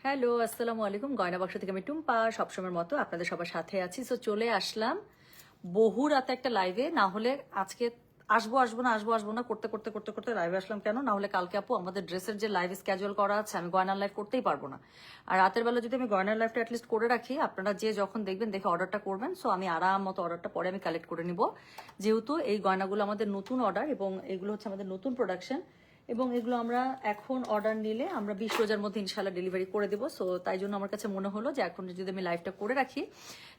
Hello, আসসালামু আলাইকুম। গয়না বাক্স থেকে আমি টুম্পা, সবসময়ের মতো আপনাদের সবার সাথে আছি। সো চলে আসলাম বহু রাতে একটা লাইভে। না হলে আজকে আসবো না করতে করতে করতে করতে লাইভে আসলাম কেন? না হলে কালকে আপু আমাদের ড্রেসের যে লাইভ স্ক্যাজুয়াল করা আছে, আমি গয়নার লাইভ করতেই পারবো না। আর রাতের বেলা যদি আমি গয়নার লাইভটা অ্যাটলিস্ট করে রাখি, আপনারা যে যখন দেখবেন দেখে অর্ডারটা করবেন। সো আমি আরাম মতো অর্ডারটা পরে আমি কালেক্ট করে নিব, যেহেতু এই গয়নাগুলো আমাদের নতুন অর্ডার এবং এগুলো হচ্ছে আমাদের নতুন প্রোডাকশন। এবং এগুলো আমরা এখন অর্ডার নিলে আমরা 20 রোজার মধ্যে ইনশাল্লাহ ডেলিভারি করে দেবো। সো তাই জন্য আমার কাছে মনে হলো যে এখন যদি আমি লাইভটা করে রাখি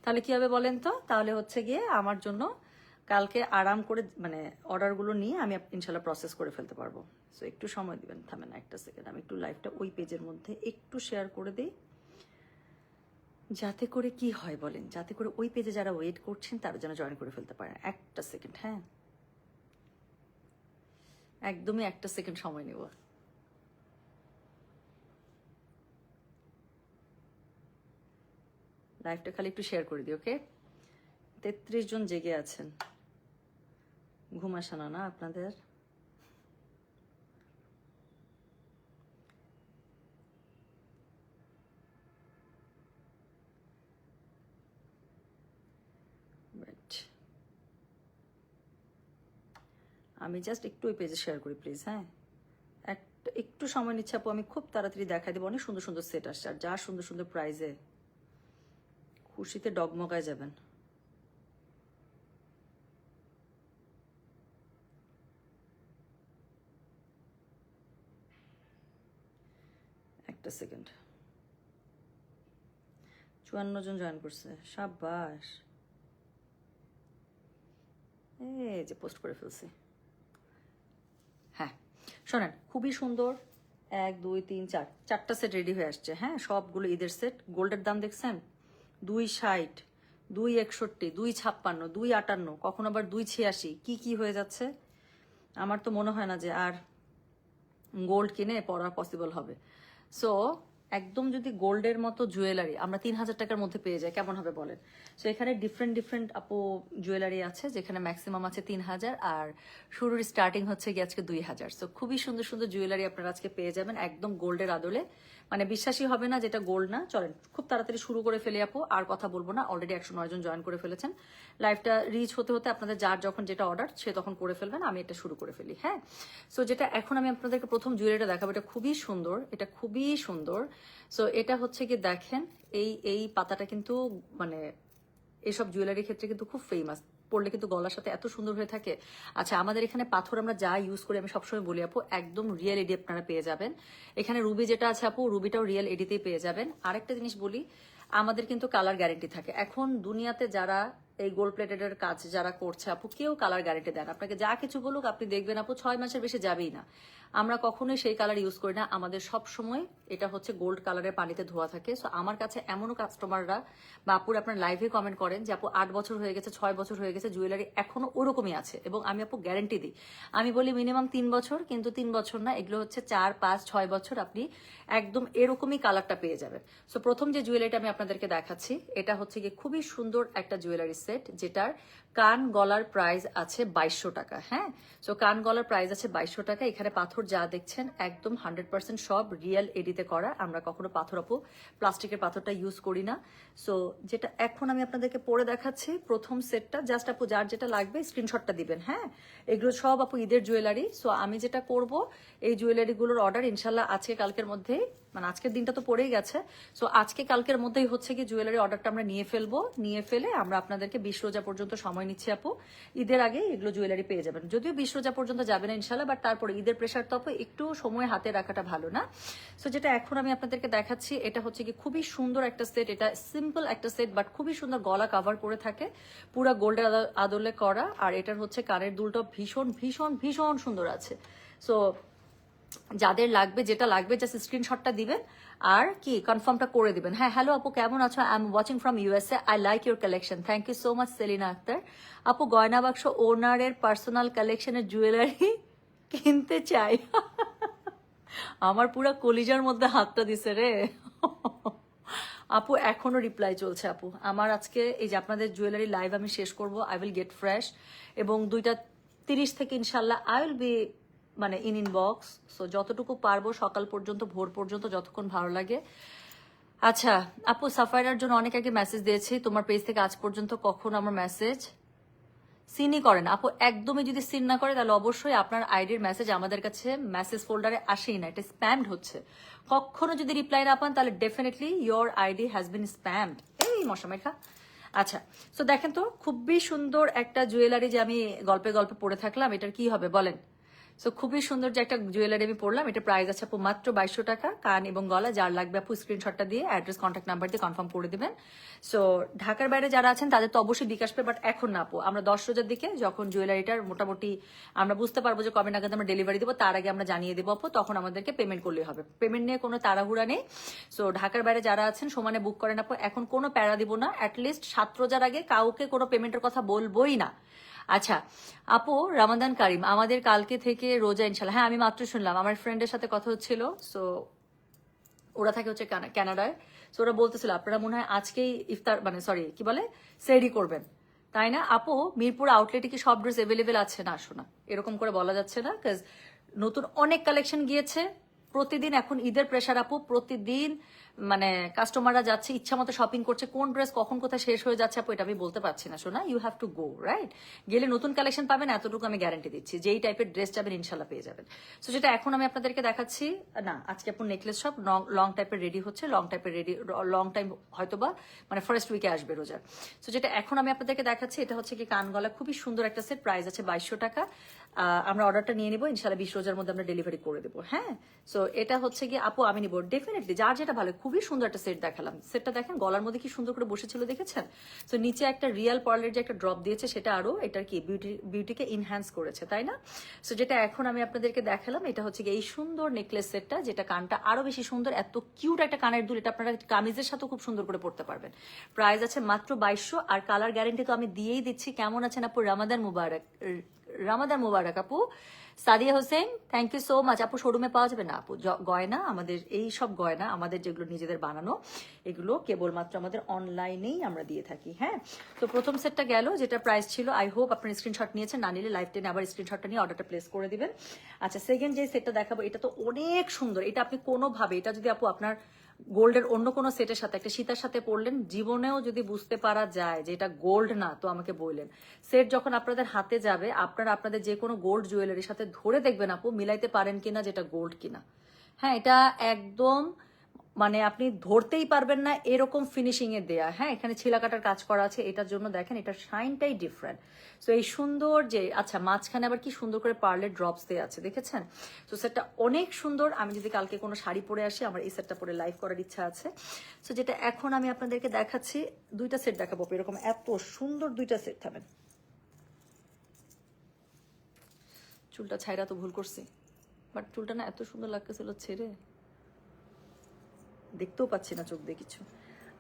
তাহলে কি হবে বলেন তো? তাহলে হচ্ছে গিয়ে আমার জন্য কালকে আরাম করে মানে অর্ডারগুলো নিয়ে আমি ইনশাল্লাহ প্রসেস করে ফেলতে পারবো। সো একটু সময় দিবেন, থামেন একটা সেকেন্ড, আমি একটু লাইভটা ওই পেজের মধ্যে একটু শেয়ার করে দিই, যাতে করে কি হয় বলেন, যাতে করে ওই পেজে যারা ওয়েট করছেন তারা যেন জয়েন করে ফেলতে পারেন। একটা সেকেন্ড, হ্যাঁ, একদমই একটা সেকেন্ড সময় নেব। লাইভটা খালি একটু শেয়ার করে দিই, ওকে? 33 জন জেগে আছেন, ঘুম আসে না না আপনাদের? Right. আমি জাস্ট একটু ওই পেজে শেয়ার করি প্লিজ, হ্যাঁ? একটু সময় নিচ্ছে আপু, আমি খুব তাড়াতাড়ি দেখাই দেবো। অনেক সুন্দর সুন্দর সেট আসছে, আর যা সুন্দর সুন্দর প্রাইজে, খুশিতে ডগমগায় যাবেন। একটা সেকেন্ড, 54 জন জয়েন করছে, সাব্বাস। এই যে পোস্ট করে ফেলছি। হ্যাঁ, শোনেন, খুবই সুন্দর। 1 2 3 4 চারটা সেট রেডি হয়ে আসছে, হ্যাঁ, সবগুলো ঈদের সেট। গোল্ডের দাম দেখছেন 260, 261, 256, 258, কখন আবার 286, কি কি হয়ে যাচ্ছে। আমার তো মনে হয় না যে আর গোল্ড কিনে পরা পসিবল হবে। সো একদম যদি গোল্ডের মতো জুয়েলারি আমরা 3000 টাকার মধ্যে পেয়ে যাই, কেমন হবে বলেন? সো এখানে ডিফারেন্ট ডিফারেন্ট আপু জুয়েলারি আছে, যেখানে ম্যাক্সিমাম আছে 3000, আর শুরুর স্টার্টিং হচ্ছে গিয়ে আজকে 2000। সো খুবই সুন্দর সুন্দর জুয়েলারি আপনারা আজকে পেয়ে যাবেন একদম গোল্ডের আদলে। মানে বিশ্বাসই হবে না যেটা গোল্ড না। চলেন খুব তাড়াতাড়ি শুরু করে ফেলে আপু, আর কথা বলবো না। অলরেডি 109 জন জয়েন করে ফেলেছেন। লাইভটা রিচ হতে হতে আপনাদের যার যখন যেটা অর্ডার সে তখন করে ফেলবেন, আমি এটা শুরু করে ফেলি, হ্যাঁ? সো যেটা এখন আমি আপনাদেরকে প্রথম জুয়েলারিটা দেখাবো, এটা খুবই সুন্দর, এটা খুবই সুন্দর। সো এটা হচ্ছে কি দেখেন, এই এই পাতাটা কিন্তু মানে এইসব জুয়েলারির ক্ষেত্রে কিন্তু খুব ফেমাস, পরলে কিন্তু গলার সাথে এত সুন্দর হয়ে থাকে। আচ্ছা, আমাদের এখানে পাথর আমরা যা ইউজ করি, আমি সবসময় বলি আপু, একদম রিয়েল এডি আপনারা পেয়ে যাবেন। এখানে রুবি যেটা আছে আপু, রুবিটাও রিয়েল এডিতেই পেয়ে যাবেন। আরেকটা জিনিস বলি, আমাদের কিন্তু কালার গ্যারেন্টি থাকে। এখন দুনিয়াতে যারা এই গোল্ড প্লেটেডের কাজ যারা করছে আপু, কেউ কালার গ্যারেন্টি দেন আপনাকে, যা কিছু বলুক আপনি দেখবেন আপু 6 মাসের বেশি যাবেই না। আমরা কখনোই সেই কালার ইউজ করি না, আমাদের সব সময় এটা হচ্ছে গোল্ড কালারের পানিতে ধোয়া থাকে। সো আমার কাছে এমনও কাস্টমাররা বা আপুর আপনার লাইভে কমেন্ট করেন যে আপু 8 বছর হয়ে গেছে, 6 বছর হয়ে গেছে, জুয়েলারি এখনো ওরকমই আছে। এবং আমি আপু গ্যারেন্টি দিই, আমি বলি মিনিমাম 3 বছর, কিন্তু 3 বছর না, এগুলো হচ্ছে 4 5 6 বছর আপনি একদম এরকমই কালারটা পেয়ে যাবেন। সো প্রথম যে জুয়েলারিটা আমি আপনাদেরকে দেখাচ্ছি, এটা হচ্ছে গিয়ে খুবই সুন্দর একটা জুয়েলারি সেট, যেটার কান গলার প্রাইস আছে 2200 টাকা, হ্যাঁ? সো কান গলার প্রাইস আছে 2200 টাকা। এখানে পাথর যা দেখছেন একদম 100% সব রিয়েল এডিতে করা। আমরা কখনো পাথর আপু প্লাস্টিকের পাথরটা ইউজ করি না। সো যেটা এখন আমি আপনাদেরকে পরে দেখাচ্ছি, প্রথম সেটটা, জাস্ট আপু যার যেটা লাগবে স্ক্রিনশটটা দিবেন, হ্যাঁ? এগুলো সব আপু ঈদের জুয়েলারি। সো আমি যেটা করব, এই জুয়েলারিগুলোর অর্ডার ইনশাল্লাহ আজকে কালকের মধ্যে, মানে আজকের দিনটা তো পড়েই গেছে। সো আজকে কালকের মধ্যেই হচ্ছে কি জুয়েলারি অর্ডারটা আমরা নিয়ে ফেলবো। নিয়ে ফেলে আমরা আপনাদেরকে 20 রোজা পর্যন্ত সময় নিচ্ছি আপু, ঈদের আগে এগুলো জুয়েলারি পেয়ে যাবেন। যদিও 20 রোজা পর্যন্ত যাবে না ইনশাল্লাহ, বাট তারপরে ঈদের প্রেশার তো আপু একটু সময় হাতে রাখাটা ভালো না? সো যেটা এখন আমি আপনাদেরকে দেখাচ্ছি, এটা হচ্ছে কি খুবই সুন্দর একটা সেট। এটা সিম্পল একটা সেট, বাট খুবই সুন্দর, গলা কাভার করে থাকে, পুরা গোল্ডের আদলে করা। আর এটার হচ্ছে কানের দুলটা ভীষণ ভীষণ ভীষণ সুন্দর আছে। সো যাদের লাগবে, যেটা লাগবে জাস্ট স্ক্রিনশটটা দিবেন আর কি কনফার্মটা করে দিবেন। হ্যাঁ, হ্যালো আপু, কেমন আছো? I am watching from USA, I like your collection, thank you so much Selina Akhtar. আপু গয়না বাক্স ওনারের পার্সোনাল কালেকশনের জুয়েলারি কিনতে চাই। আমার পুরা কলিজার মধ্যে হাতটা দিছে রে। আপু এখনো রিপ্লাই চলছে আপু আমার। আজকে এই যে আপনাদের জুয়েলারি লাইভ আমি শেষ করব, আই উইল গেট ফ্রেশ, এবং 2:30 থেকে ইনশাল্লাহ আই উইল বি মানে ইনবক্স। সো যতটুকু পারবো সকাল পর্যন্ত, ভোর পর্যন্ত, যতক্ষণ ভালো লাগে আচ্ছা আপু, সাফাইরার জন্য অনেক আগে মেসেজ দিয়েছি, তোমার পেজ থেকে আজ পর্যন্ত কখনো আমার মেসেজ সিনই করেন আপু। একদমই যদি সিন না করে তাহলে অবশ্যই আপনার আইডির মেসেজ আমাদের কাছে মেসেজ ফোল্ডারে আসেই না, এটা স্প্যামড হচ্ছে। কখনো যদি রিপ্লাই না পান তাহলে definitely your ID has been spammed. এই মশা মেখা। আচ্ছা, তো দেখেন তো খুবই সুন্দর একটা জুয়েলারি যে আমি গল্পে গল্পে পড়ে থাকলাম, এটার কি হবে বলেন? সো খুবই সুন্দর যে একটা জুয়েলারি আমি পড়লাম, এটা প্রাইস আছে আপু মাত্র 2200 টাকা। কান এবং গলা যার লাগবে আপু স্ক্রিনশটটা দিয়ে অ্যাড্রেস কন্ট্যাক্ট নাম্বার দিয়ে কনফার্ম করে দিবেন। সো ঢাকার বাইরে যারা আছেন তাদের তো অবশ্যই বিকাশ পে, বাট এখন না আপু, আমরা 10 রোজার দিকে যখন জুয়েলারিটার মোটামুটি আমরা বুঝতে পারবো যে কবে নাগাদ আমরা ডেলিভারি দেবো, তার আগে আমরা জানিয়ে দেবো আপু, তখন আমাদেরকে পেমেন্ট করলেই হবে। পেমেন্ট নিয়ে কোনো তাড়াহুড়া নেই। সো ঢাকার বাইরে যারা আছেন সমানে বুক করেন আপু, এখন কোনো প্যারা দিব না। অ্যাটলিস্ট 7 রোজার আগে কাউকে কোনো পেমেন্টের কথা বলবোই না। আচ্ছা আপু, রমাদান কারিম, আমাদের কালকে থেকে রোজা ইনশাল্লাহ। হ্যাঁ আমি মাত্র শুনলাম, আমার ফ্রেন্ডের সাথে কথা হচ্ছিল। সো ওরা থাকে হচ্ছে কানাডায়। সো ওরা বলতেছিল আপনারা মনে হয় আজকেই ইফতার মানে সরি কি বলে সেহরি করবেন, তাই না আপু? মিরপুর আউটলেটে কি সব ড্রেস এভেলেবেল আছে? না শোনা, এরকম করে বলা যাচ্ছে না, কাজ নতুন অনেক কালেকশন গিয়েছে। প্রতিদিন এখন ঈদের প্রেশার আপু, প্রতিদিন মানে কাস্টমাররা যাচ্ছে ইচ্ছা মতো শপিং করছে, কোন ড্রেস কখন কোথায় শেষ হয়ে যাচ্ছে আপু এটা আমি বলতে পারছি না শোনা। You have to go right, গেলে নতুন কালেকশন পাবেন, এতটুকু আমি গ্যারান্টি দিচ্ছি। যেই টাইপের ড্রেস যাবেন ইনশাল্লাহ পেয়ে যাবেন। সো যেটা এখন আমি আপনাদেরকে দেখাচ্ছি, না আজকে আপু নেকলেস সব লং টাইপের রেডি হচ্ছে, লং টাইপের রেডি, লং টাইম হয়তোবা মানে ফার্স্ট উইকে আসবে রোজার। সো যেটা এখন আমি আপনাদেরকে দেখাচ্ছি এটা হচ্ছে কি কান গলা, খুবই সুন্দর একটা সেট, প্রাইস আছে 2200 টাকা। আমরা অর্ডারটা নিয়ে নিবো ইনশাল্লাহ 20 রোজার মধ্যে আমরা ডেলিভারি করে দেবো। হ্যাঁ, সো এটা হচ্ছে কি আপু আমি নিবো ডেফিনেটলি, যার যেটা ভালো। খুবই সুন্দর একটা সেট দেখালাম, সেটটা দেখেন গলার মধ্যে কি সুন্দর করে বসেছিল দেখেছেন? সো নিচে একটা রিয়েল পার্লের যে একটা ড্রপ দিয়েছে সেটা আরো এটার কি বিউটিকে ইনহ্যান্স করেছে, তাই না? সো যেটা এখন আমি আপনাদেরকে দেখালাম এটা হচ্ছে কি এই সুন্দর নেকলেস সেটটা, যেটা কানটা আরো বেশি সুন্দর, এত কিউট একটা কানের দুল, এটা আপনারা কামিজের সাথে খুব সুন্দর করে পড়তে পারবেন। প্রাইস আছে মাত্র 2200, আর কালার গ্যারেন্টি তো আমি দিয়েই দিচ্ছি। কেমন আছেন আপু? রমাদান মুবারক। রামাদান মুবারক আপু। Sadia Hossain, thank you so much আপু। শোরুমে পাওয়া যাবে না আপু গয়না, আমাদের এই সব গয়না আমাদের যেগুলো নিজেদের বানানো, এগুলো কেবলমাত্র আমাদের অনলাইনেই আমরা দিয়ে থাকি। হ্যাঁ, তো প্রথম সেটটা গেল, যেটা প্রাইস ছিল, আই হোপ আপনার স্ক্রিনশট নিয়েছেন, না নিলে লাইভ টেনে আবার স্ক্রিনশটটা নিয়ে অর্ডারটা প্লেস করে দিবেন। আচ্ছা, সেকেন্ড যে সেটটা দেখাবো এটা তো অনেক সুন্দর, এটা আপনি কোনোভাবে, এটা যদি আপু আপনার গোল্ডের অন্য কোনো সেটের সাথে একটা সীতার সাথে পড়লেন, জীবনেও যদি বুঝতে পারা যায় যে এটা গোল্ড না তো আমাকে বললেন। সেট যখন আপনাদের হাতে যাবে আপনারা আপনাদের যে কোনো গোল্ড জুয়েলারির সাথে ধরে দেখবেন আপু মিলাইতে পারেন কিনা যেটা গোল্ড কিনা। হ্যাঁ, এটা একদম মানে আপনি ধরতেই পারবেন না এরকম ফিনিশিং এ দেয়া। হ্যাঁ, এখানে ছিলাকাটার কাজ করা আছে, এটার জন্য দেখেন এটার শাইনটাই ডিফারেন্ট। তো এই সুন্দর যে আচ্ছা মাঝখানে আবার কি সুন্দর করে পার্লের ড্রপস দেওয়া আছে দেখেছেন? তো সেটটা অনেক সুন্দর। আমি যদি কালকে কোনো শাড়ি পরে আসি আমার এই সেটটা পরে লাইভ করার ইচ্ছা আছে। তো যেটা এখন আমি আপনাদেরকে দেখাচ্ছি, দুইটা সেট দেখাবো এরকম এত সুন্দর দুইটা সেট। থামেন, চুলটা ছাইরা তো ভুল করছি, বাট চুলটা না এত সুন্দর লাগতেছিল ছেড়ে, দেখতেও পাচ্ছি না চোখ দিয়ে কিছু।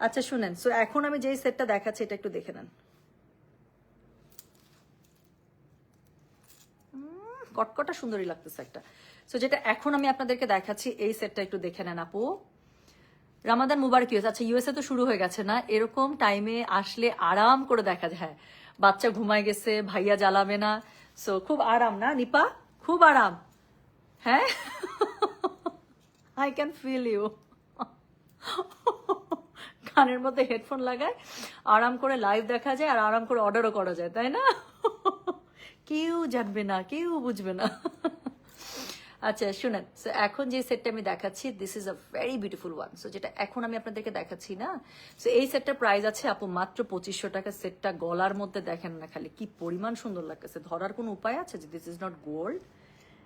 আচ্ছা শুনেন, সো এখন আমি যেই সেটটা দেখাচ্ছি এটা একটু দেখে নেন। কটকটা সুন্দরই লাগতেছে একটা। সো যেটা এখন আমি আপনাদেরকে দেখাচ্ছি এই সেটটা একটু দেখে নেন আপু। রামাদান মুবারক ইউএস। আচ্ছা ইউএসএ তো শুরু হয়ে গেছে না, এরকম টাইমে আসলে আরাম করে দেখা যায়। হ্যাঁ, বাচ্চা ঘুমায় গেছে, ভাইয়া জ্বালাবে না, সো খুব আরাম না নিপা, খুব আরাম। হ্যাঁ, আই ক্যান ফিল ইউ। কানের মধ্যে হেডফোন লাগায় আরাম করে লাইভ দেখা যায় আর আরাম করে অর্ডারও করা যায়, তাই না? কেউ জানবে না, কেউ বুঝবে না। আচ্ছা শুনেন, সো এখন যে সেটটা আমি দেখাচ্ছি this is a very beautiful one. So যেটা এখন আমি আপনাদেরকে দেখাচ্ছি না, সো এই সেটটার প্রাইস আছে আপু মাত্র 2500 টাকা। সেটটা গলার মধ্যে দেখেন না খালি কি পরিমাণ সুন্দর লাগতেছে, ধরার কোনো উপায় আছে যে this is not gold?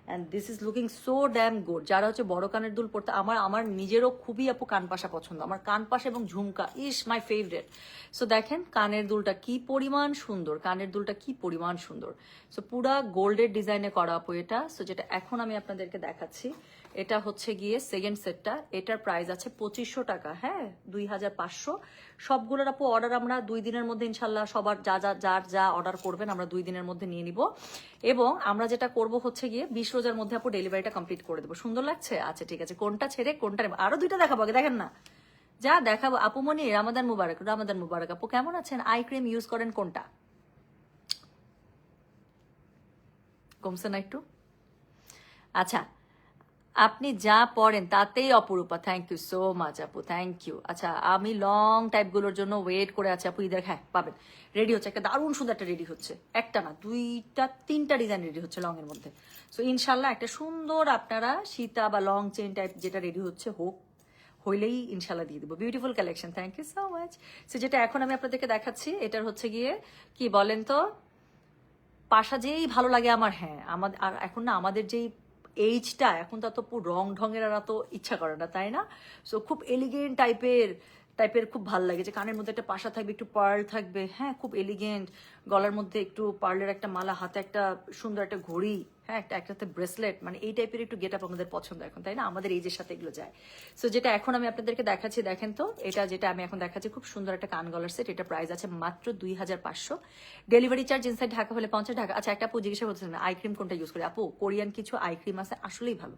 And this is looking so dam good. যারা হচ্ছে বড় কানের দুল পড়তে, আমার নিজেরও খুবই আপু কান পাশা পছন্দ, আমার কান পাশা এবং ঝুমকা ইস মাই ফেভারিট। সো দেখেন কানের দুলটা কি পরিমাণ সুন্দর, কানের দুলটা কি পরিমাণ সুন্দর। সো পুরা গোল্ডের ডিজাইনে করা আপু এটা। সো যেটা এখন আমি আপনাদেরকে দেখাচ্ছি এটা হচ্ছে গিয়ে সেকেন্ড সেটটা, এটার প্রাইস আছে 2500 টাকা। হ্যাঁ, 2500। সবগুলোর আপু অর্ডার আমরা 2 দিনের মধ্যে ইনশাল্লাহ সবার যার যা অর্ডার করবেন আমরা 2 দিনের মধ্যে নিয়ে নিব। এবং আমরা যেটা করব হচ্ছে গিয়ে 20 রোজার মধ্যে আপু ডেলিভারিটা কমপ্লিট করে দেবো। সুন্দর লাগছে? আচ্ছা ঠিক আছে, কোনটা ছেড়ে কোনটা নেবো? আরো দুইটা দেখাবো, আগে দেখেন না যা দেখাবো। আপু মনি রামাদান মুবারক। রামাদান মুবারক আপু, কেমন আছেন? আই ক্রিম ইউজ করেন কোনটা? কমছে না একটু? আচ্ছা আপনি যা পড়েন তাতেই অপরূপা, থ্যাংক ইউ সো মাচ আপু, থ্যাংক ইউ। আচ্ছা আমি লং টাইপগুলোর জন্য ওয়েট করে আছি আপু, ঈদের হ্যাঁ পাবেন। রেডি হচ্ছে একটা দারুণ সুন্দর একটা রেডি হচ্ছে, একটা না দুইটা তিনটা ডিজাইন রেডি হচ্ছে লং এর মধ্যে। সো ইনশাল্লাহ একটা সুন্দর আপনারা সীতা বা লং চেন টাইপ যেটা রেডি হচ্ছে হোক, হইলেই ইনশাল্লাহ দিয়ে দেবো। Beautiful collection, thank you so much. So যেটা এখন আমি আপনাদেরকে দেখাচ্ছি এটার হচ্ছে গিয়ে কি বলেন তো, পাশা যেই ভালো লাগে আমার, হ্যাঁ আমাদের আর এখন না আমাদের যেই এইজটা এখন তো রং ঢঙের আর তো ইচ্ছা করে না, তাই না? সো খুব এলিগেন্ট টাইপের টাইপের খুব ভালো লাগে যে কানের মধ্যে একটা পাশা থাকবে, একটু পার্ল থাকবে, হ্যাঁ খুব এলিগেন্ট, গলার মধ্যে একটু পার্লের একটা মালা, হাতে একটা সুন্দর একটা ঘড়ি, হ্যাঁ একটাতে ব্রেসলেট, মানে এই টাইপের একটু গেট আপ আমাদের পছন্দ এখন, তাই না? আমাদের এইজের সাথে এগুলো যায়। সো যেটা এখন আমি আপনাদেরকে দেখাচ্ছি দেখেন তো, এটা যেটা আমি এখন দেখাচ্ছি খুব সুন্দর একটা কান গলার সেট, এটা প্রাইস আছে মাত্র 2500। ডেলিভারি চার্জ ইনসাইড ঢাকা হলে 50 টাকা। আচ্ছা একটা আপু জিজ্ঞাসা করতেছেন আই ক্রিম কোনটা ইউজ করি, আপু কোরিয়ান কিছু আই ক্রিম আছে আসলেই ভালো,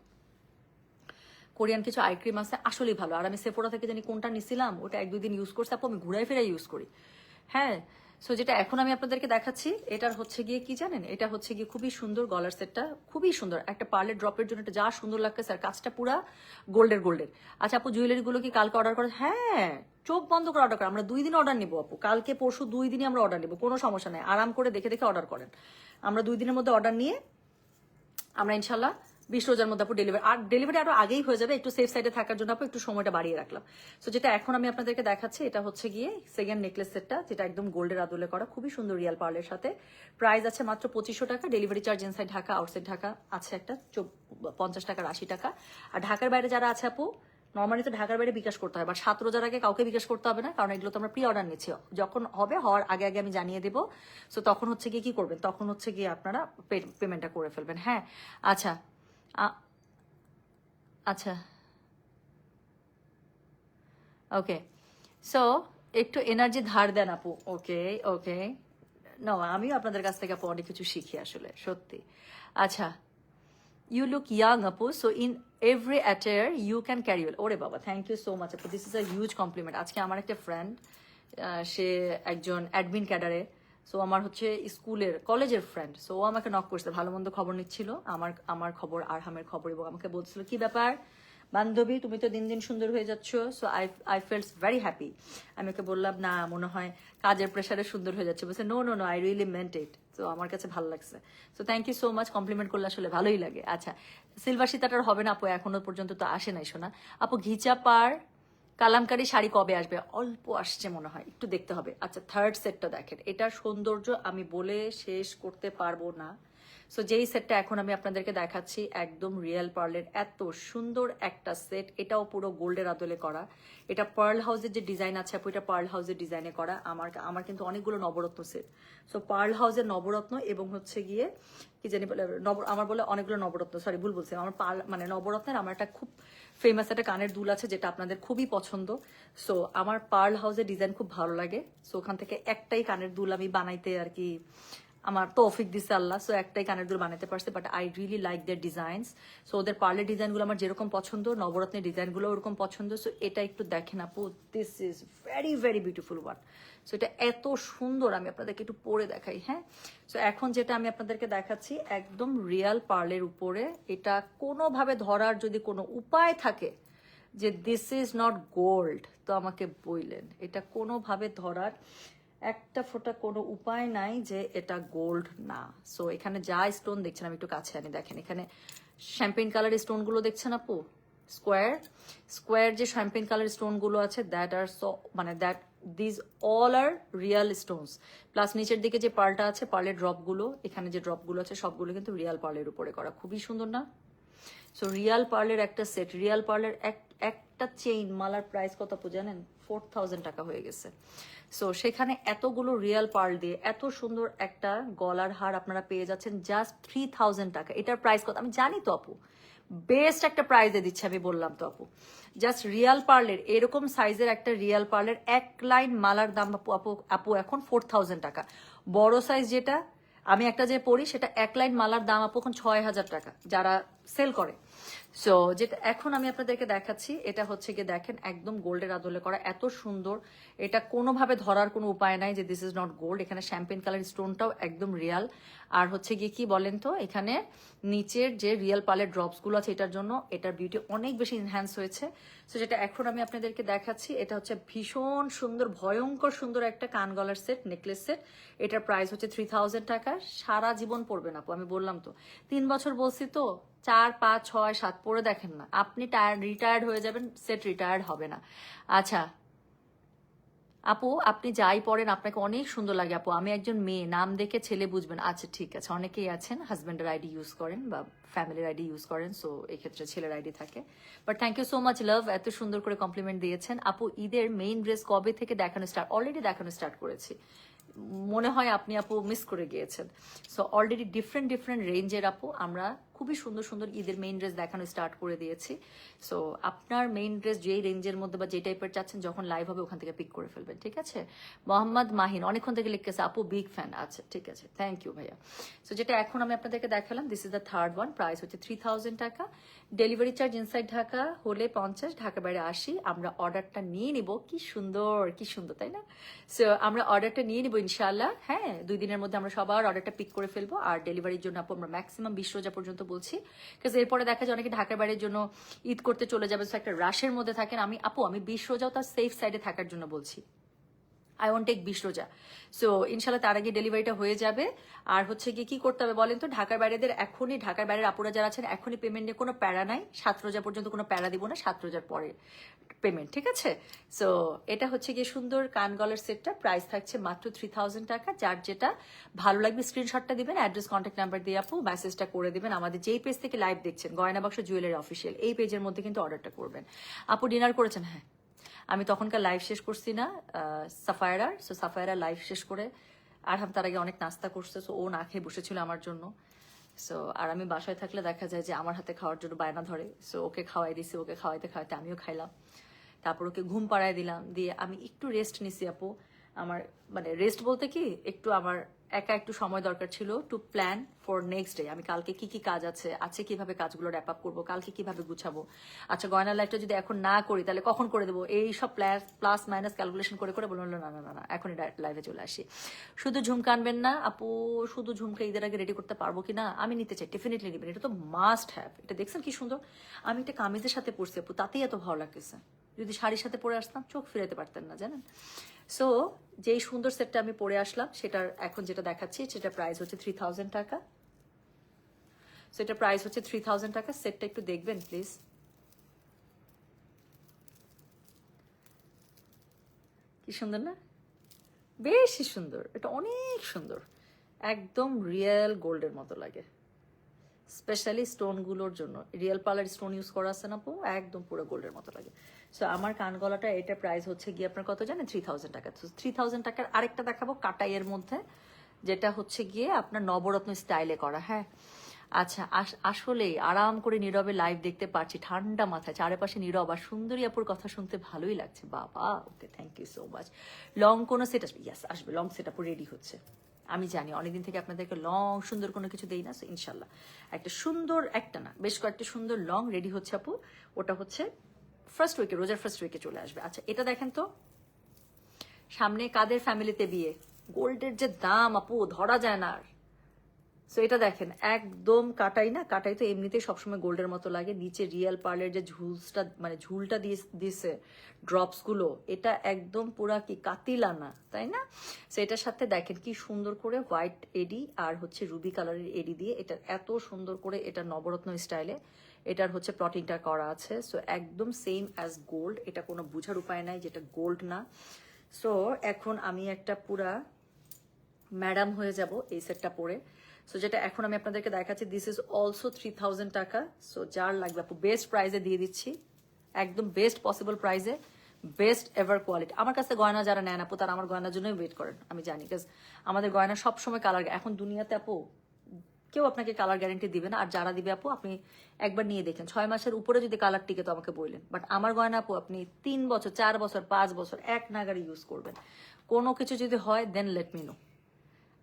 কোরিয়ান কিছু আই ক্রিম আছে আসলেই ভালো। আর আমি সেফোরা থেকে জানি কোনটা নিছিলাম, ওটা এক দুই দিন ইউজ করছি আপু, আমি ঘুরাই ফেরাই ইউজ করি, হ্যাঁ। সো যেটা এখন আমি আপনাদেরকে দেখাচ্ছি এটার হচ্ছে গিয়ে কি জানেন, এটা হচ্ছে গিয়ে খুবই সুন্দর গলার সেটটা, খুবই সুন্দর একটা পার্লের ড্রপের জন্য এটা যা সুন্দর লাগছে স্যার, কাজটা পুরা গোল্ডের। আচ্ছা আপু জুয়েলারি গুলো কি কালকে অর্ডার করে? হ্যাঁ চোখ বন্ধ করে অর্ডার করে, আমরা 2 দিন অর্ডার নিবো আপু, কালকে পরশু 2 দিনই আমরা অর্ডার নিবো, কোনো সমস্যা নাই, আরাম করে দেখে দেখে অর্ডার করেন। আমরা 2 দিনের মধ্যে অর্ডার নিয়ে আমরা ইনশাল্লাহ 20 রোজার মধ্যে আপু ডেলিভারি, আর ডেলিভারি আরো আগেই হয়ে যাবে, একটু সেফ সাইডে থাকার জন্য আপু একটু সময়টা বাড়িয়ে রাখলাম। সো যেটা এখন আমি আপনাদেরকে দেখাচ্ছি এটা হচ্ছে গিয়ে সেকেন্ড নেকলেস সেটটা, যেটা একদম গোল্ডের আদলে করা, খুবই সুন্দর রিয়াল পার্লের সাথে। প্রাইস আছে মাত্র 2500 টাকা, delivery charge inside Dhaka outside Dhaka আছে একটা 50 টাকার 80 টাকা। আর ঢাকার বাইরে যারা আছে আপু, নর্মালি তো ঢাকার বাইরে বিকাশ করতে হয়, বা 7 রোজার আগে কাউকে বিকাশ করতে হবে না, কারণ এগুলো তো আমরা প্রি অর্ডার নিচ্ছি, যখন হবে হওয়ার আগে আগে আমি জানিয়ে দেবো। সো তখন হচ্ছে গিয়ে কি করবেন, তখন হচ্ছে গিয়ে আপনারা পেমেন্টটা করে ফেলবেন, হ্যাঁ। আচ্ছা আচ্ছা ওকে। সো একটু এনার্জি ধার দেন আপু, ওকে ওকে। না আমিও আপনাদের কাছ থেকে আপু অনেক কিছু শিখি আসলে সত্যি। আচ্ছা ইউ লুক ইয়াং আপু, so in every attire you can carry well. ওরে বাবা থ্যাংক ইউ সো মাচ আপু, this is a huge compliment. আজকে আমার একটা ফ্রেন্ড, সে একজন অ্যাডমিন ক্যাডারে, সো আমার হচ্ছে স্কুলের কলেজের ফ্রেন্ড, সো ও আমাকে নক করছে, ভালো মন্দ খবর নিচ্ছিল, আমার আমার খবর আরহামের খবর, এবং আমাকে বলছিল কি ব্যাপার বান্ধবী তুমি তো দিন দিন সুন্দর হয়ে যাচ্ছ। So I feels very happy. আমি ওকে বললাম না মনে হয় কাজের প্রেশারে সুন্দর হয়ে যাচ্ছে, বলছে no no no I really meant it. তো আমার কাছে ভালো লাগছে, so thank you so much, compliment করলে আসলে ভালোই লাগে। আচ্ছা সিলভার সীতাটার হবে না আপু, এখনো পর্যন্ত তো আসে নাই শোনা। আপু ঘিচা পার কালামকারী শাড়ি কবে আসবে? অল্প আসছে মনে হয়, একটু দেখতে হবে। আচ্ছা থার্ড সেটটা দেখেন, এটার সৌন্দর্য আমি বলে শেষ করতে পারবো না। সো যেই সেটটা এখন আমি আপনাদেরকে দেখাচ্ছি একদম রিয়েল পার্লের এত সুন্দর একটা সেট, এটাও পুরো গোল্ডের আদলে করা। এটা পার্ল হাউসের যে ডিজাইন আছে আপু, এটা পার্ল হাউসের ডিজাইনে করা। আমার কিন্তু অনেকগুলো নবরত্ন সেট, সো পার্ল হাউসের নবরত্ন এবং হচ্ছে গিয়ে কি জানি বলে আমার বলে অনেকগুলো নবরত্ন, সরি ভুল বলছি, আমার মানে নবরত্নের আমার একটা খুব ফেমাস একটা কানের দুল আছে যেটা আপনাদের খুবই পছন্দ। সো আমার পার্ল হাউসের ডিজাইন খুব ভালো লাগে, সো ওখান থেকে একটাই কানের দুল আমি বানাইতে আর কি আমার তৌফিক দিছে আল্লাহ, সো একটাই কানের দুল বানাতে পারছে, but I really like their designs. So ওদের পার্লের ডিজাইনগুলো আমার যেরকম পছন্দ, নবরত্নের ডিজাইনগুলো ওরকম পছন্দ। সো এটা একটু দেখেন আপু, this is very very beautiful one. So এটা এত সুন্দর, আমি আপনাদেরকে একটু পরে দেখাই, হ্যাঁ। সো এখন যেটা আমি আপনাদেরকে দেখাচ্ছি একদম রিয়াল পার্লের উপরে, এটা কোনোভাবে ধরার যদি কোনো উপায় থাকে যে দিস ইজ নট গোল্ড, তো আমাকে বললেন, এটা কোনোভাবে ধরার একটা ফোঁটা কোনো উপায় নাই যে এটা গোল্ড না। সো এখানে যা স্টোন দেখছেন, আমি একটু কাছে আনি, দেখেন এখানে শ্যাম্পেন কালার স্টোনগুলো দেখছেন আপু, স্কোয়ার স্কোয়ার যে শ্যাম্পেন কালার স্টোনগুলো আছে, দ্যাট আর সো মানে that this all are real stones. Plus নিচের দিকে যে পার্লটা আছে, পার্লের ড্রপগুলো, এখানে যে ড্রপগুলো আছে সবগুলো কিন্তু রিয়াল পার্লের উপরে করা, খুবই সুন্দর না? সো রিয়াল পার্লের একটা সেট, রিয়াল পার্লের একটা চেইন মালার প্রাইস কত আপু জানেন? 4000 টাকা হয়ে গেছে। সো সেখানে এতগুলো রিয়াল পার্ল দিয়ে এত সুন্দর একটা গলার হার আপনারা পেয়ে যাচ্ছেন জাস্ট 3000 টাকা। এটার প্রাইস কত আমি জানি তো আপু, বেস্ট একটা প্রাইজে দিচ্ছে, আমি বললাম তো আপু। জাস্ট রিয়াল পার্লের এরকম সাইজের একটা রিয়াল পার্লের এক লাইন মালার দাম আপু আপু আপু এখন 4000 টাকা। বড় সাইজ যেটা আমি একটা যে পরি, সেটা এক লাইন মালার দাম আপু এখন 6000 টাকা যারা সেল করে। সো যেটা এখন আমি আপনাদেরকে দেখাচ্ছি, এটা হচ্ছে গিয়ে দেখেন একদম গোল্ডের আদলে করা, এত সুন্দর, এটা কোনোভাবে ধরার কোনো উপায় নাই যে দিস ইজ নট গোল্ড। এখানে শ্যাম্পেন কালার স্টোনটাও একদম রিয়াল। আর হচ্ছে গিয়ে কি বলেন তো, এখানে নিচের যে রিয়েল পার্লের ড্রপসগুলো আছে এটার জন্য এটার বিউটি অনেক বেশি এনহ্যান্স হয়েছে। সো যেটা এখন আমি আপনাদেরকে দেখাচ্ছি, এটা হচ্ছে ভীষণ সুন্দর, ভয়ঙ্কর সুন্দর একটা কান গলার সেট, নেকলেস সেট। এটার প্রাইস হচ্ছে 3000 টাকা। সারা জীবন পরবেন আপু, আমি বললাম তো 3 বছর বলছি তো, 4, 5, 6, 7 পরে দেখেন না, আপনি রিটায়ার্ড হয়ে যাবেন, সেট রিটায়ার্ড হবে না। আচ্ছা আপু, আপনি যাই পড়েন আপনাকে অনেক সুন্দর লাগে আপু। আমি একজন মেয়ে, নাম দেখে ছেলে বুঝবেন। আচ্ছা ঠিক আছে, অনেকেই আছেন হাজব্যান্ডের আইডি ইউজ করেন বা ফ্যামিলির আইডি ইউজ করেন, সো এই ক্ষেত্রে ছেলের আইডি থাকে। But thank you so much love, এত সুন্দর করে কমপ্লিমেন্ট দিয়েছেন আপু। ঈদের মেইন ড্রেস কবে থেকে দেখানো স্টার্ট? অলরেডি দেখানো স্টার্ট করেছি, মনে হয় আপনি আপু মিস করে গিয়েছেন। সো অলরেডি ডিফারেন্ট ডিফারেন্ট রেঞ্জের আপু আমরা খুবই সুন্দর সুন্দর ঈদের মেইন ড্রেস দেখানো স্টার্ট করে দিয়েছি। সো আপনার মেইন ড্রেস যেই রেঞ্জের মধ্যে বা যে টাইপের চাচ্ছেন, যখন লাইভ হবে ওখান থেকে পিক করে ফেলবেন, ঠিক আছে? মোহাম্মদ মাহিন অনেকক্ষণ থেকে লিখতেছে আপু বিগ ফ্যান। আচ্ছা ঠিক আছে, থ্যাংক ইউ ভাইয়া। সো যেটা এখন আমি আপনাদেরকে দেখালাম, this is the third one, price হচ্ছে 3000 টাকা। ডেলিভারি চার্জ ইনসাইড ঢাকা হলে 50, ঢাকা বাইরে 80। আমরা অর্ডারটা নিয়ে নিব, কি সুন্দর কি সুন্দর, তাই না? সো আমরা অর্ডারটা নিয়ে নিব ইনশাআল্লাহ। হ্যাঁ, 2 দিনের মধ্যে আমরা সবার অর্ডারটা পিক করে ফেলবো। আর ডেলিভারির জন্য আপু আমরা ম্যাক্সিমাম 20 রোজা পর্যন্ত বলছি, বিকজ এরপরে দেখা যায় অনেকে ঢাকার বাইরের জন্য ঈদ করতে চলে যাবে, একটা রাশের মধ্যে থাকেন। আমি 20 রোজাও তার সেফ সাইডে থাকার জন্য বলছি। আই ওয়ান্ট টেক 20 রোজা। সো ইনশাল্লাহ তার আগে ডেলিভারিটা হয়ে যাবে। আর হচ্ছে গিয়ে কি করতে হবে বলেন তো, ঢাকার বাইরেদের এখনই, ঢাকার বাইরের আপুরা যারা আছেন এখনই পেমেন্ট নিয়ে কোনো প্যারা নাই। 7 রোজা পর্যন্ত কোনো প্যারা দিব না, 7 রোজার পরে পেমেন্ট, ঠিক আছে? সো এটা হচ্ছে গিয়ে সুন্দর কান গলার সেটটা, প্রাইস থাকছে মাত্র 3000 টাকা। যার যেটা ভালো লাগবে স্ক্রিনশটটা দিবেন, অ্যাড্রেস কন্ট্যাক্ট নাম্বার দিয়ে আপু মেসেজটা করে দিবেন। আমাদের যেই পেজ থেকে লাইভ দেখছেন, গয়না বাক্স জুয়েলারি অফিসিয়াল, এই পেজের মধ্যে কিন্তু অর্ডারটা করবেন। আপু ডিনার করেছেন? হ্যাঁ, আমি তখনকার লাইভ শেষ করছি না সাফায়রার। সো সাফায়রা লাইভ শেষ করে আরহাম তার আগে অনেক নাস্তা করছে, সো ও না খেয়ে বসেছিল আমার জন্য। সো আর আমি বাসায় থাকলে দেখা যায় যে আমার হাতে খাওয়ার জন্য বায়না ধরে। সো ওকে খাওয়াই দিছি, ওকে খাওয়াইতে খাওয়াইতে আমিও খাইলাম। তারপর ওকে ঘুম পাড়ায় দিলাম, দিয়ে আমি একটু রেস্ট নিছি আপু। আমার মানে রেস্ট বলতে কি, একটু আমার একা একটু সময় দরকার ছিল to plan for next day. আমি কালকে কি কি কাজ আছে কিভাবে কাজগুলো র্যাপ আপ করবো, কালকে কিভাবে গুছাবো। আচ্ছা গয়নার লাইফটা যদি এখন না করি তাহলে কখন করে দেবো, এই সব প্লাস মাইনাস ক্যালকুলেশন করে করে বললো না না না না, এখনই লাইভে চলে আসি। শুধু ঝুমকা আনবেন না আপু, শুধু ঝুমকা ঈদের আগে রেডি করতে পারবো কিনা? আমি নিতে চাই, ডেফিনেটলি নেবেন, এটা তো মাস্ট হ্যাভ। এটা দেখছেন কি সুন্দর, আমি একটা কামিজের সাথে পরছি আপু, তাতেই এত ভালো লাগতেছে। যদি শাড়ির সাথে পরে আসতাম চোখ ফিরাতে পারতেন না, জানেন? সো যেই সুন্দর সেটটা আমি পরে আসলাম, সেটার এখন যেটা দেখাচ্ছি সেটা প্রাইস হচ্ছে 3000 টাকা। সো এটা প্রাইস হচ্ছে 3000 টাকা। সেটটা একটু দেখবেন প্লিজ। কি সুন্দর না? বেশি সুন্দর, এটা অনেক সুন্দর, একদম রিয়েল গোল্ডের মতো লাগে। স্পেশালি স্টোনগুলোর জন্য রিয়েল পার্লার স্টোন ইউজ করা আছে না, একদম পুরো গোল্ডের মতো লাগে। সো আমার কান গলাটা, এটা প্রাইস হচ্ছে গিয়ে আপনার কত জানেন? 3000 টাকা। তো 3000 টাকার আরেকটা দেখাবো কাটাইয়ের মধ্যে, যেটা হচ্ছে গিয়ে আপনার নবরত্ন স্টাইলে করা। হ্যাঁ আচ্ছা, আসলেই আরাম করে নীরবে লাইভ দেখতে পাচ্ছি, ঠান্ডা মাথায়, চারপাশে নীরব, আর সুন্দরী আপুর কথা শুনতে ভালোই লাগছে। বাবা okay, thank you so much. Long কোনো সেট আসবে? ইয়াস আসবে, লং সেট আপু রেডি হচ্ছে। আমি জানি অনেকদিন থেকে আপনাদেরকে লং সুন্দর কোনো কিছু দেই না, সো ইনশাল্লাহ একটা সুন্দর, একটা না বেশ কয়েকটা সুন্দর লং রেডি হচ্ছে আপু। ওটা হচ্ছে ফার্স্ট উইকে, রোজার ফার্স্ট উইকে চলে আসবে। আচ্ছা এটা দেখেন তো, সামনে কাদের ফ্যামিলিতে বিয়ে, গোল্ডের যে দাম আপু ধরা যায় না আর। সো এটা দেখেন, একদম কাটাই না, কাটাই তো এমনিতেই সবসময় গোল্ডের মতো লাগে। নিচে রিয়েল পার্লের যে ঝুলসটা, মানে ঝুলটা দিয়েছে ড্রপস গুলো, এটা একদম পুরা কি কাতিলা না, তাই না? সো এটার সাথে দেখেন কি সুন্দর করে হোয়াইট এডি আর হচ্ছে রুবি কালারের এডি দিয়ে, এটা এত সুন্দর করে, এটা নবরত্ন স্টাইলে এটার হচ্ছে প্লটিংটা করা আছে। সো একদম সেম অ্যাজ গোল্ড, এটা কোনো বুঝার উপায় নাই যেটা গোল্ড না। সো এখন আমি একটা পুরা ম্যাডাম হয়ে যাব এই সেটটা পরে। সো যেটা এখন আমি আপনাদেরকে দেখাচ্ছি, দিস ইজ অলসো 3000 টাকা। সো যার লাগবে আপু বেস্ট প্রাইসে দিয়ে দিচ্ছি, একদম বেস্ট পসিবল প্রাইসে, বেস্ট এভার কোয়ালিটি। আমার কাছে গয়না যারা নেন আপু, তারা আমার গয়নার জন্যই ওয়েট করেন, আমি জানি, বিকজ আমাদের গয়না সবসময় কালার, এখন দুনিয়াতে আপু কেউ আপনাকে কালার গ্যারেন্টি দিবে না। আর যারা দিবে আপু, আপনি একবার নিয়ে দেখেন, 6 মাসের উপরে যদি কালার টিকে তো আমাকে বললেন। বাট আমার গয়না আপু আপনি 3 বছর, 4 বছর, 5 বছর এক নাগারে ইউজ করবেন। কোনো কিছু যদি হয় দেন লেট মি নো।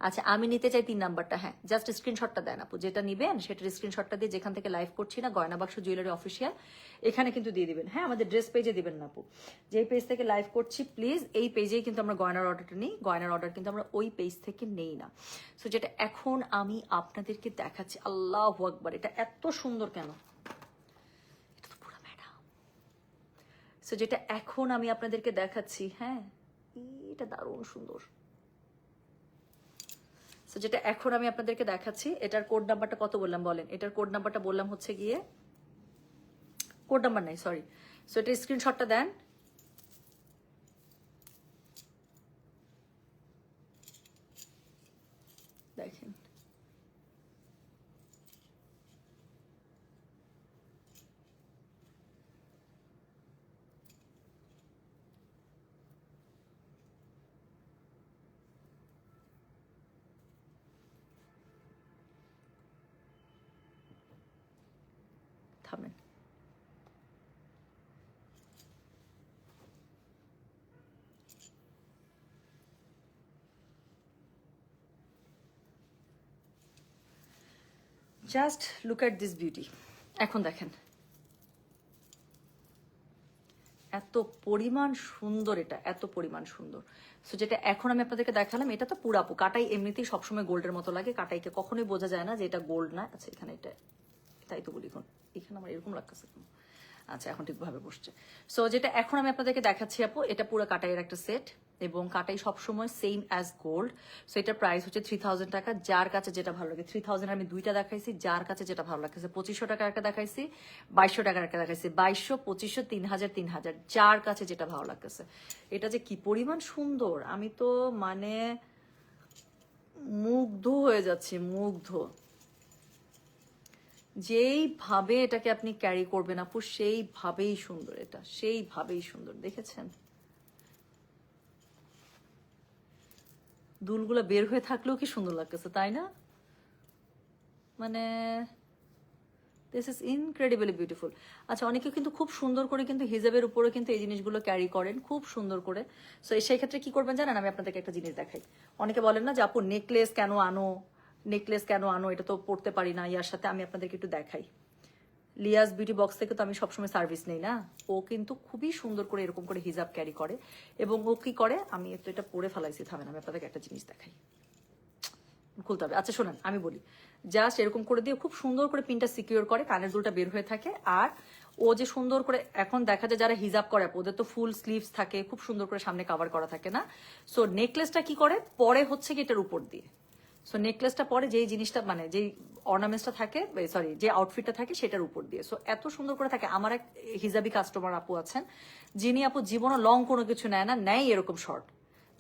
আচ্ছা আমি নিতে চাই 3 নাম্বারটা, হ্যাঁ জাস্ট স্ক্রিনশটটা দেন আপু, যেটা নিবেন সেটার স্ক্রিনশটটা দিয়ে যেখান থেকে লাইভ করছি না, গয়না বাক্স জুয়েলারি অফিসিয়াল, এখানে কিন্তু দিয়ে দিবেন। হ্যাঁ আমাদের ড্রেস পেজে দিবেন না আপু, যেই পেজ থেকে লাইভ করছি প্লিজ এই পেজেই কিন্তু আমরা গয়নার অর্ডারটা নিই, গয়নার অর্ডার কিন্তু আমরা ওই পেজ থেকে নেই না। সো যেটা এখন আমি আপনাদেরকে দেখাচ্ছি, আল্লাহু আকবার, এটা এত সুন্দর কেন, এটা তো পুরো ম্যাডাম। সো যেটা এখন আমি আপনাদেরকে দেখাচ্ছি, হ্যাঁ এটা দারুণ সুন্দর। সো যেটা এখন আমি আপনাদেরকে দেখাচ্ছি, এটার কোড নাম্বারটা কত বললাম বলেন? এটার কোড নাম্বারটা বললাম হচ্ছে গিয়ে, কোড নাম্বার নাই সরি। সো এটা স্ক্রিনশটটা দেন, দেখেন থামেন। Just look at this beauty. এখন দেখেন এত পরিমাণ সুন্দর, এটা এত পরিমাণ সুন্দর। সো যেটা এখন আমি আপনাদেরকে দেখালাম, এটা তো পুরাপু কাটাই এমনিতেই সবসময় গোল্ডের মতো লাগে, কাটাইকে কখনোই বোঝা যায় না যে এটা গোল্ড না। আচ্ছা এখানে এটা, তাই তো বলি, এখানে আমার এরকম লাগতেছে। আচ্ছা এখন ঠিকভাবে বসছে। সো যেটা এখন আমি আপনাদেরকে দেখাচ্ছি আপু, এটা পুরো কাটাইয়ের একটা সেট, এবং কাটাই সবসময় সেম অ্যাজ গোল্ড। সো এটার প্রাইস হচ্ছে 3000 টাকা। যার কাছে যেটা ভালো লাগে, 3000 আমি দুইটা দেখাইছি, যার কাছে যেটা ভালো লাগছে 2500 টাকার একটা দেখাইছি, 2200 টাকার একটা দেখাইছি, 2200, 2500, 3000, 3000, যার কাছে যেটা ভালো লাগতেছে। এটা যে কি পরিমাণ সুন্দর, আমি তো মানে মুগ্ধ হয়ে যাচ্ছি, মুগ্ধ। যেইভাবে এটাকে আপনি ক্যারি করবেন আপু, সেইভাবেই সুন্দর, এটা সেইভাবেই সুন্দর। দেখেছেন দুলগুলো বের হয়ে থাকলেও কি সুন্দর লাগতেছে, তাই না? মানে দিস ইজ ইনক্রেডিবলি বিউটিফুল। আচ্ছা অনেকে কিন্তু খুব সুন্দর করে কিন্তু হিজাবের উপরে কিন্তু এই জিনিসগুলো ক্যারি করেন খুব সুন্দর করে। সো সেই ক্ষেত্রে কি করবেন জানেন, আমি আপনাদেরকে একটা জিনিস দেখাই। অনেকে বলেন না যে আপু নেকলেস কেন আনো, নেকলেস কেন আনো, এটা তো পড়তে পারি না। ইয়ার সাথে আমি আপনাদেরকে একটু দেখাই, লিয়াস বিউটি বক্স থেকে তো আমি সবসময় সার্ভিস নেই না, ও কিন্তু খুবই সুন্দর করে এরকম করে হিজাব ক্যারি করে। এবং ও কি করে, আমি তো এটা পরে ফেলাইছি, থামেন আমি আপনাদেরকে একটা জিনিস দেখাই, খুলতে হবে। আচ্ছা শোনেন আমি বলি, জাস্ট এরকম করে দিয়ে খুব সুন্দর করে পিনটা সিকিউর করে, কানের দুলটা বের হয়ে থাকে। আর ও যে সুন্দর করে, এখন দেখা যায় যারা হিজাব করে ওদের তো ফুল স্লিভস থাকে, খুব সুন্দর করে সামনে কভার করা থাকে না। সো নেকলেসটা কি করে পরে হচ্ছে কি এটার উপর দিয়ে। সো নেকলেসটা পরে যেই জিনিসটা মানে যেই অর্নামেন্টসটা থাকে, সরি যে আউটফিটটা থাকে সেটার উপর দিয়ে। সো এত সুন্দর করে থাকে। আমার এক হিজাবি কাস্টমার আপু আছেন, যিনি আপু জীবনে লং কোনো কিছু নেয় না, নেয় এরকম শর্ট,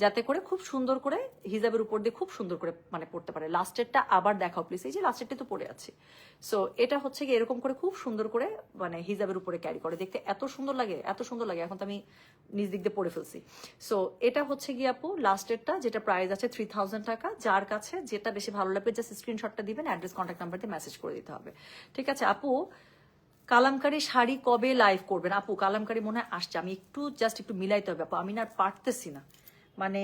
যাতে করে খুব সুন্দর করে হিজাবের উপর দিয়ে খুব সুন্দর করে মানে পড়তে পারে। লাস্টেরটা আবার দেখাও প্লিজ, এই যে লাস্টেরটা তো পড়ে আছে। সো এটা হচ্ছে কি এরকম করে খুব সুন্দর করে মানে হিজাবের উপরে ক্যারি করে, দেখতে এত সুন্দর লাগে, এত সুন্দর লাগে। এখন তো আমি নিজ দিক দিয়ে পড়ে ফেলছি। সো এটা হচ্ছে গিয়ে আপু লাস্টেরটা, যেটা প্রাইস আছে 3000 টাকা। যার কাছে যেটা বেশি ভালো লাগবে জাস্ট স্ক্রিনশটটা দিবেন, অ্যাড্রেস কন্ট্যাক্ট নাম্বার দিয়ে মেসেজ করে দিতে হবে, ঠিক আছে? আপু কালামকারী শাড়ি কবে লাইভ করবেন? আপু কালামকারী মনে হয় আসছে, আমি একটু জাস্ট একটু মিলাইতে হবে আপু, আমি না আর পারতেছি না। মানে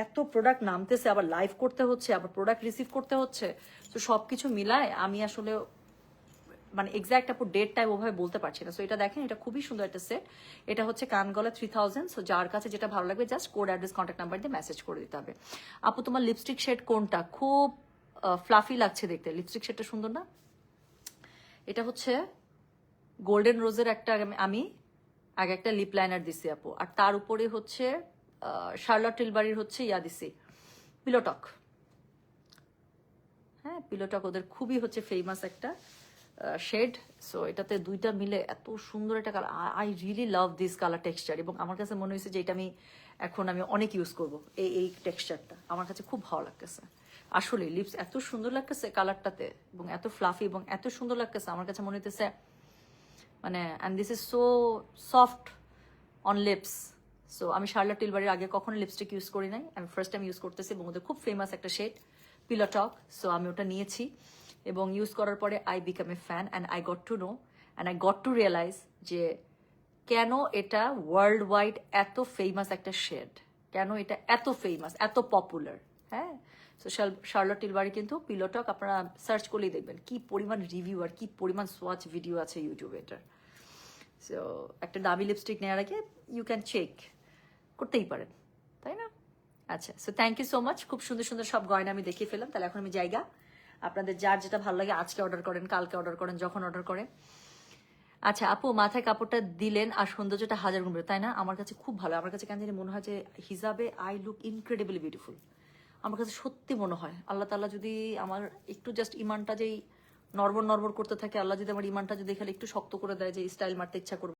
এত প্রোডাক্ট নামতেছে, আবার লাইভ করতে হচ্ছে, আবার প্রোডাক্ট রিসিভ করতে হচ্ছে। তো সবকিছু মিলায় আমি আসলে মানে এক্সাক্ট আপু ডেট টাইম ওভাবে বলতে পারছি না। সো এটা দেখেন, এটা খুবই সুন্দর একটা সেট। এটা হচ্ছে কানগলা 3000। সো যার কাছে যেটা ভালো লাগবে just code address contact number দিয়ে মেসেজ করে দিতে হবে। আপু তোমার লিপস্টিক শেড কোনটা? খুব ফ্লাফি লাগছে দেখতে, লিপস্টিক শেডটা সুন্দর না? এটা হচ্ছে গোল্ডেন রোজের একটা, আমি আগে একটা লিপ লাইনার দিছি আপু, আর তার উপরে হচ্ছে শার্লট টিলবাড়ির হচ্ছে ইয়া দিছি, পিলোটক। হ্যাঁ পিলোটক ওদের খুবই হচ্ছে ফেমাস একটা শেড। সো এটাতে দুইটা মিলে এত সুন্দর একটা colour, I really love this colour texture. এবং আমার কাছে মনে হয়েছে যে এটা আমি অনেক ইউজ করবো, এই টেক্সচারটা আমার কাছে খুব ভালো লাগতেছে। আসলে লিপস এত সুন্দর লাগতেছে কালারটাতে, এবং এত ফ্লাফি এবং এত সুন্দর লাগতেছে, আমার কাছে মনে হইতেছে মানে, and this is so soft on lips. So আমি শার্লট টিলবাড়ির আগে কখনো লিপস্টিক ইউজ করি নাই, আমি ফার্স্ট টাইম ইউজ করতেছি, এবং ওদের খুব ফেমাস একটা শেড পিলোটক। সো আমি ওটা নিয়েছি এবং ইউজ করার পরে I become a fan, and I got to know and I got to realize যে কেন এটা ওয়ার্ল্ড ওয়াইড এত ফেমাস একটা শেড, কেন এটা এত ফেমাস, এত পপুলার। হ্যাঁ সো শার্লট টিলবারি কিন্তু পিলোটক আপনারা সার্চ করলেই দেখবেন কি পরিমাণ রিভিউ আর কি পরিমাণ সোয়াচ ভিডিও আছে ইউটিউবে এটার। সো একটা দামি লিপস্টিক নেওয়ার আগে ইউ ক্যান চেক করতেই পারেন, তাই না? আচ্ছা, so thank you so much. খুব সুন্দর সুন্দর সব গয়না আমি দেখিয়ে ফেললাম। তাহলে এখন আমি জায়গা, আপনাদের যার যেটা ভালো লাগে আজকে অর্ডার করেন, কালকে অর্ডার করেন, যখন অর্ডার করেন। আচ্ছা আপু, মাথায় কাপড়টা দিলেন আর সৌন্দর্যটা হাজার গুণ বেড়ে, তাই না? আমার কাছে খুব ভালো। আমার কাছে কেন জানি মনে হয় যে হিজাবে আই লুক ইনক্রেডিবলি বিউটিফুল। আমার কাছে সত্যি মনে হয় আল্লাহ তাআলা যদি আমার একটু জাস্ট ইমানটা যেই নড়বড় নড়বড় করতে থাকে, আল্লাহ যদি আমার ইমানটা যদি খালি একটু শক্ত করে দেয় যে স্টাইল মারতে ইচ্ছা করবে।